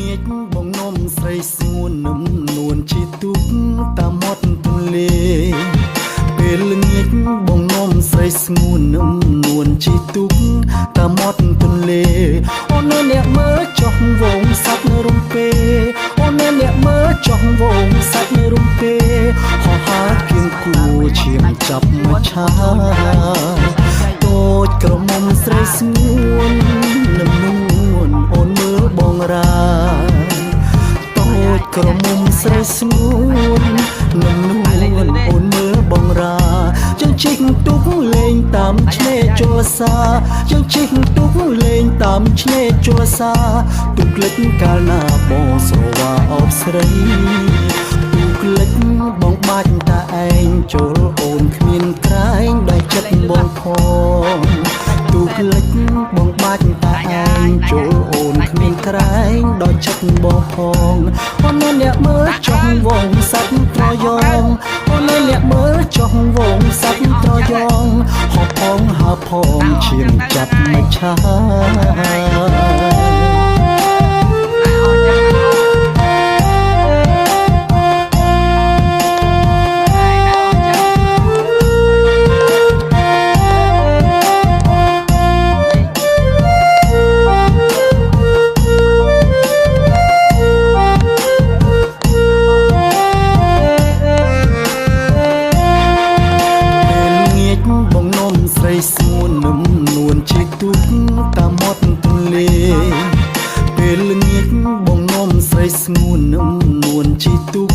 ងាកបងនំស្រីស្ងួននឹមនួនជីទុកតាមមាត់ទន្លេពេលល្ងាចបងនំស្រីស្ងួននឹមនួនជីទុកតាមមាត់ទន្លេអូនអ្នកមើលចុះវងសាច់នៅរំពេអូនអ្នកមើលចុះវងសាច់នៅរំពេហោះហើរគៀងគួឈាមចាប់មកឆាតូចក្រមុំស្រីស្ងួននឹមនួនអូនមើលបងរាតូចក្រមុំស្រីស្ងួននឹមនួនអូនមើលបងរាចឹងជីកទុកលេងតាមឆ្នេរជលសាចឹងជីកទុកលេងតាមឆ្នេរជលសាទុកលិចកាលណាបងស្រវាអបស្រីទុកលិចបងបាច់តាឯងចូលអូនគ្មានក្រែងដោយចិត្តបងផងទុកលិចបងបាច់តាឯងចូលអូនគ្មានក្រែងដោយចិត្តបងផងអូនអ្នកមើលចង់វងសាច់ត្រយងអូនអ្នកមើលចង់វងសាច់ត្រយងហោះផងហើផងឈាមចាប់មកឆាស្ងួននឹមនួនជីទុកតាមមាត់ទន្លេពេលល្ងាចបងនំស្រីស្ងួននឹមនួនជីទុក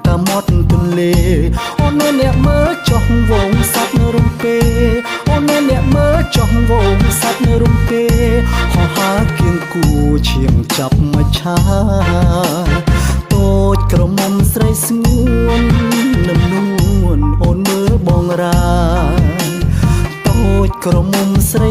តាមមាត់ទន្លេអូនអ្នកមើលចុះវងសាច់នៅរំពេអូនអ្នកមើលចុះវងសាច់នៅរំពេហោះហើរគៀងគួឈាមចាប់មកឆាតូចក្រមុំស្រីស្ងួននឹមនួនអូនមើលបងរាក្រមុំស្រី